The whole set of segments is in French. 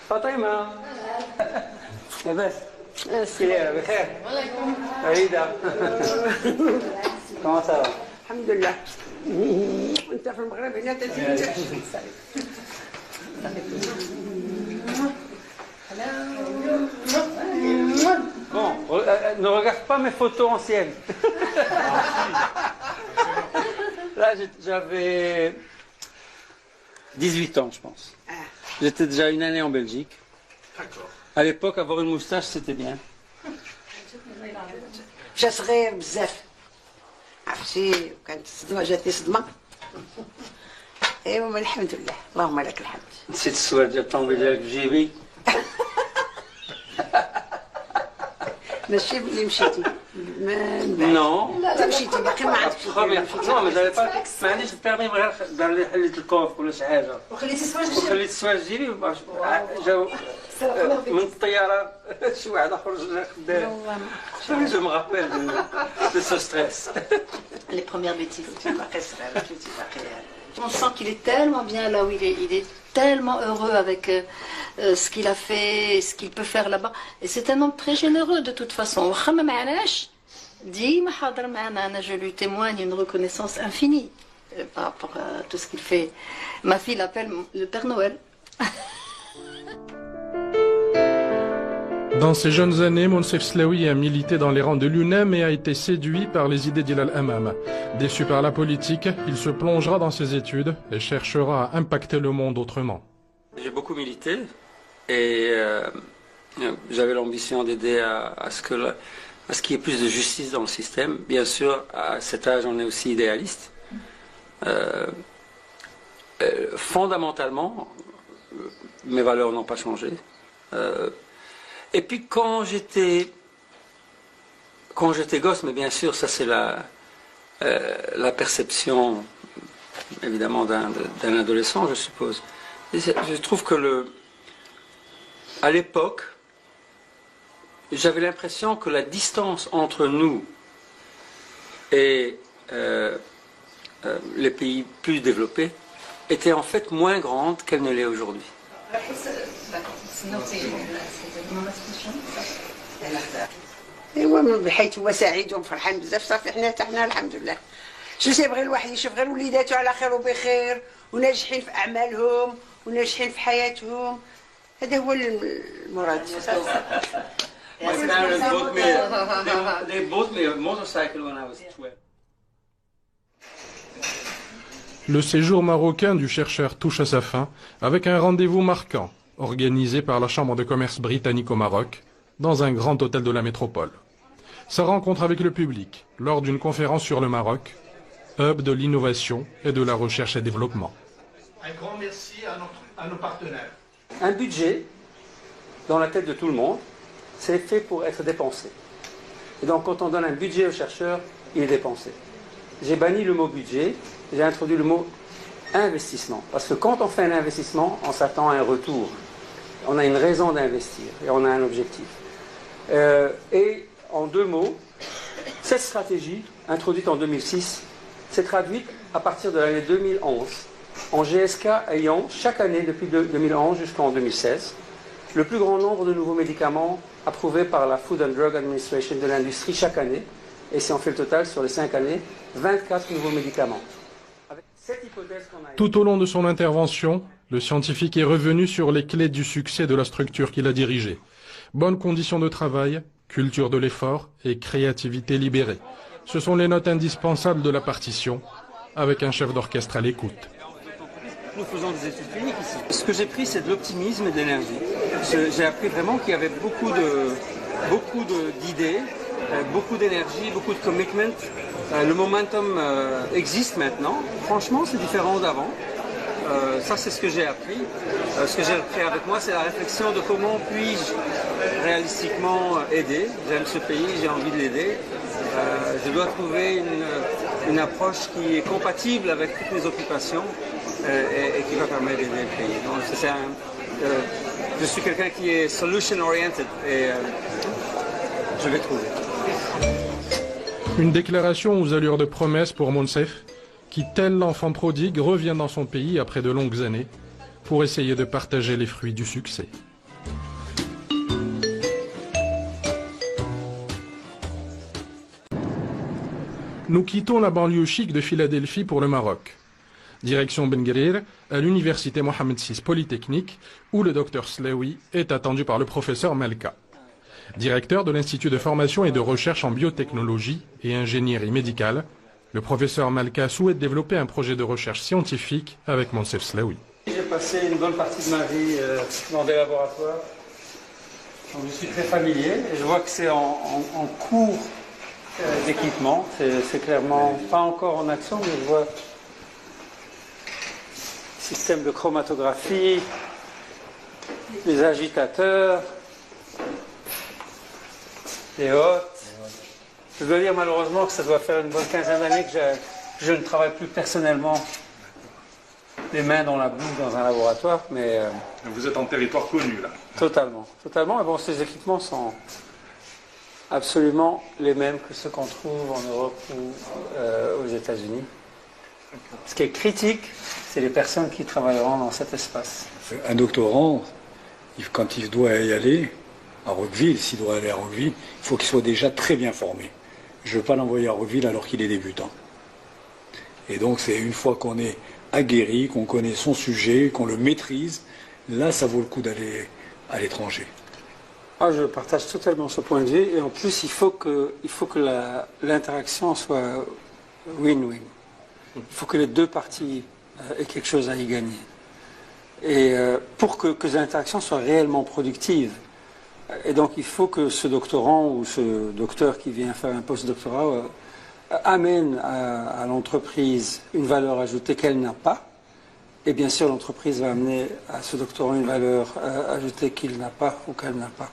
فاطمة لاباس كيف بخير فريدة كما صار الحمد لله وانت في المغرب هنا تزيد. Bon, ne regarde pas mes photos anciennes. Là, j'avais 18 ans, je pense. J'étais déjà une année en Belgique. À l'époque, avoir une moustache, c'était bien. مشى صغير بزاف عرفتي كانت الصدمه جاتني صدمه ايوا الحمد لله اللهم لك الحمد. نسيت السؤال ديال الطوموبيل ديالك في جيبي. ماشي ملي مشيتي نو لا مشيتي باقي ما عرفتش. نو ما جافي با ما عنديش البيرمي من غير دار لي حليت الكوف ولا شي حاجه وخليتي السوايع وخليت السوايع في جيبي جاو من الطياره شي واحد اخر جا خدام. جو me rappelle de ce stress. Les premières bêtises. On sent qu'il est tellement bien là où il est. Il est tellement heureux avec ce qu'il a fait, ce qu'il peut faire là-bas. Et c'est un homme très généreux de toute façon. Je lui témoigne une reconnaissance infinie par rapport à tout ce qu'il fait. Ma fille l'appelle le Père Noël. Dans ses jeunes années, Monsef Slaoui a milité dans les rangs de l'UNEM et a été séduit par les idées d'Ilal Hamam. Déçu par la politique, il se plongera dans ses études et cherchera à impacter le monde autrement. J'ai beaucoup milité et j'avais l'ambition d'aider à ce qu'il y ait plus de justice dans le système. Bien sûr, à cet âge, on est aussi idéaliste. Fondamentalement, mes valeurs n'ont pas changé. Et puis quand j'étais gosse, mais bien sûr ça c'est la perception évidemment d'un adolescent, je suppose. Et je trouve que à l'époque, j'avais l'impression que la distance entre nous et les pays plus développés était en fait moins grande qu'elle ne l'est aujourd'hui. ايوا بحيث هو سعيد وفرحان بزاف صافي حنا الحمد لله. شو تيبغي الواحد يشوف غير وليداتو على خير وبخير وناجحين في اعمالهم وناجحين في حياتهم. هذا هو المراد. My parents bought me a motorcycle when I was 12. Le séjour marocain du chercheur touche à sa fin avec un rendez-vous marquant organisé par la Chambre de commerce britannique au Maroc dans un grand hôtel de la métropole. Sa rencontre avec le public lors d'une conférence sur le Maroc, hub de l'innovation et de la recherche et développement. Un grand merci à nos partenaires. Un budget, dans la tête de tout le monde, c'est fait pour être dépensé. Et donc quand on donne un budget aux chercheurs, il est dépensé. J'ai banni le mot budget, j'ai introduit le mot investissement. Parce que quand on fait un investissement, on s'attend à un retour. On a une raison d'investir et on a un objectif. Et en deux mots, cette stratégie, introduite en 2006, s'est traduite à partir de l'année 2011 en GSK ayant chaque année depuis 2011 jusqu'en 2016 le plus grand nombre de nouveaux médicaments approuvés par la Food and Drug Administration de l'industrie chaque année. Et si on fait le total sur les 5 années, 24 nouveaux médicaments. Avec cette hypothèse qu'on a... Tout au long de son intervention, le scientifique est revenu sur les clés du succès de la structure qu'il a dirigée. Bonnes conditions de travail, culture de l'effort et créativité libérée. Ce sont les notes indispensables de la partition, avec un chef d'orchestre à l'écoute. Nous faisons des études cliniques ici. Ce que j'ai pris, c'est de l'optimisme et de l'énergie. J'ai appris vraiment qu'il y avait beaucoup d'idées, beaucoup d'énergie, beaucoup de commitment. Le momentum existe maintenant. Franchement, c'est différent d'avant. Ça, c'est ce que j'ai appris. Ce que j'ai appris avec moi, c'est la réflexion de comment puis-je réalistiquement aider. J'aime ce pays, j'ai envie de l'aider. Je dois trouver une approche qui est compatible avec toutes mes occupations et qui va permettre d'aider le pays. Donc, je suis quelqu'un qui est solution-oriented et je vais trouver. Une déclaration aux allures de promesse pour Monsef, qui, tel l'enfant prodigue, revient dans son pays après de longues années pour essayer de partager les fruits du succès. Nous quittons la banlieue chic de Philadelphie pour le Maroc. Direction Ben Guerir, à l'université Mohamed VI Polytechnique, où le docteur Slaoui est attendu par le professeur Melka. Directeur de l'Institut de formation et de recherche en biotechnologie et ingénierie médicale, le professeur Melka souhaite développer un projet de recherche scientifique avec Monsef Slaoui. J'ai passé une bonne partie de ma vie dans des laboratoires, donc je suis très familier et je vois que c'est en cours d'équipement. C'est clairement pas encore en action, mais je vois système de chromatographie, les agitateurs, les hôtes. Je dois dire malheureusement que ça doit faire une bonne quinzaine d'années que je ne travaille plus personnellement les mains dans la boue dans un laboratoire, mais... Vous êtes en territoire connu là. Totalement, totalement. Et bon, ces équipements sont absolument les mêmes que ceux qu'on trouve en Europe ou aux États-Unis. Ce qui est critique, c'est les personnes qui travailleront dans cet espace. Un doctorant, quand il doit y aller à Roqueville, s'il doit aller à Roqueville, il faut qu'il soit déjà très bien formé. Je ne veux pas l'envoyer à Roqueville alors qu'il est débutant. Et donc c'est une fois qu'on est aguerri, qu'on connaît son sujet, qu'on le maîtrise, là ça vaut le coup d'aller à l'étranger. Ah, je partage totalement ce point de vue. Et en plus, il faut que l'interaction soit win-win. Il faut que les deux parties aient quelque chose à y gagner. Et pour que ces interactions soient réellement productives. Et donc, il faut que ce doctorant ou ce docteur qui vient faire un post-doctorat amène à l'entreprise une valeur ajoutée qu'elle n'a pas. Et bien sûr, l'entreprise va amener à ce doctorant une valeur ajoutée qu'il n'a pas ou qu'elle n'a pas.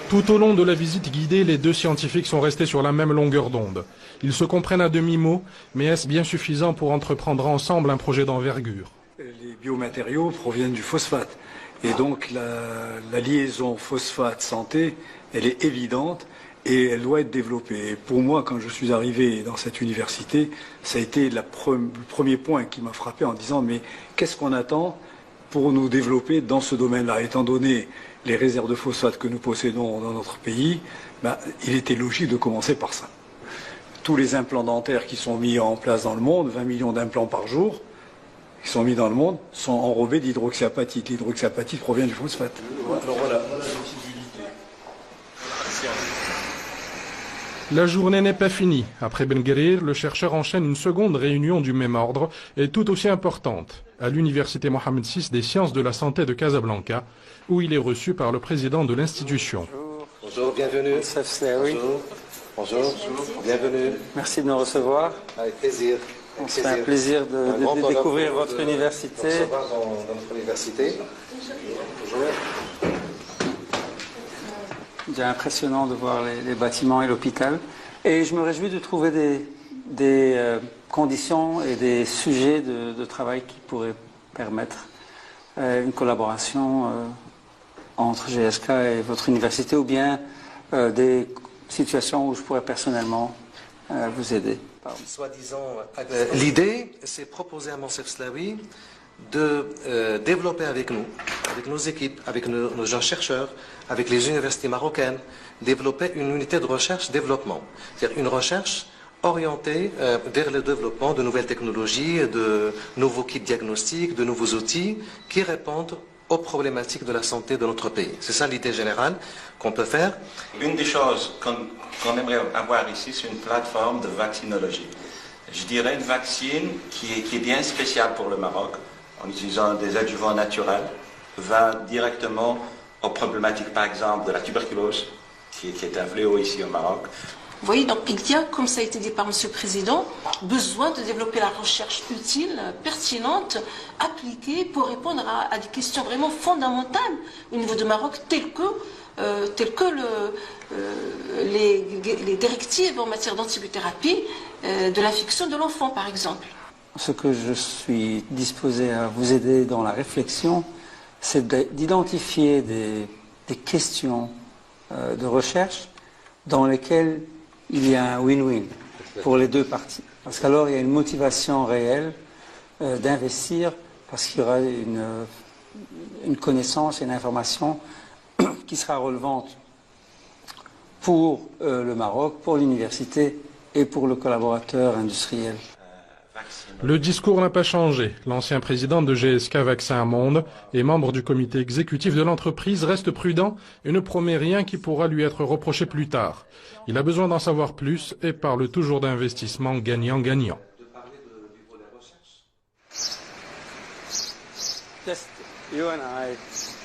Tout au long de la visite guidée, les deux scientifiques sont restés sur la même longueur d'onde. Ils se comprennent à demi-mot, mais est-ce bien suffisant pour entreprendre ensemble un projet d'envergure? Les biomatériaux proviennent du phosphate. Et donc la liaison phosphate-santé, elle est évidente et elle doit être développée. Et pour moi, quand je suis arrivé dans cette université, ça a été le premier point qui m'a frappé en disant mais qu'est-ce qu'on attend pour nous développer dans ce domaine-là? Étant donné les réserves de phosphate que nous possédons dans notre pays, il était logique de commencer par ça. Tous les implants dentaires qui sont mis en place dans le monde, 20 millions d'implants par jour, qui sont mis dans le monde, sont enrobés d'hydroxyapatite. L'hydroxyapatite provient du phosphate. Alors voilà. La journée n'est pas finie. Après Ben Guerir, le chercheur enchaîne une seconde réunion du même ordre et tout aussi importante, à l'université Mohamed VI des sciences de la santé de Casablanca, où il est reçu par le président de l'institution. Bonjour, bienvenue. Bonjour. Bonjour, bienvenue. Merci de nous recevoir. Avec plaisir. C'est un plaisir de découvrir votre université. Dans notre université. Bonjour. C'est impressionnant de voir les bâtiments et l'hôpital. Et je me réjouis de trouver des conditions et des sujets de travail qui pourraient permettre une collaboration entre GSK et votre université, ou bien des situations où je pourrais personnellement vous aider. Soi-disant, l'idée, c'est proposer à Monsef Slaoui de développer avec nous, avec nos équipes, avec nos jeunes chercheurs, avec les universités marocaines, développer une unité de recherche-développement. C'est-à-dire une recherche orientée vers le développement de nouvelles technologies, de nouveaux kits diagnostiques, de nouveaux outils qui répondent aux problématiques de la santé de notre pays. C'est ça l'idée générale qu'on peut faire. Une des choses qu'on aimerait avoir ici, c'est une plateforme de vaccinologie. Je dirais une vaccine qui est bien spéciale pour le Maroc, en utilisant des adjuvants naturels, va directement aux problématiques, par exemple, de la tuberculose, qui est un fléau ici au Maroc. Vous voyez, donc il y a, comme ça a été dit par M. le Président, besoin de développer la recherche utile, pertinente, appliquée pour répondre à des questions vraiment fondamentales au niveau du Maroc, telles que les directives en matière d'antibiothérapie de l'infection de l'enfant, par exemple. Ce que je suis disposé à vous aider dans la réflexion, c'est d'identifier des questions de recherche dans lesquelles il y a un win-win pour les deux parties. Parce qu'alors il y a une motivation réelle d'investir, parce qu'il y aura une connaissance et une information qui sera relevante pour le Maroc, pour l'université et pour le collaborateur industriel. Le discours n'a pas changé. L'ancien président de GSK Vaccins Monde et membre du comité exécutif de l'entreprise reste prudent et ne promet rien qui pourra lui être reproché plus tard. Il a besoin d'en savoir plus et parle toujours d'investissement gagnant-gagnant. Just you and I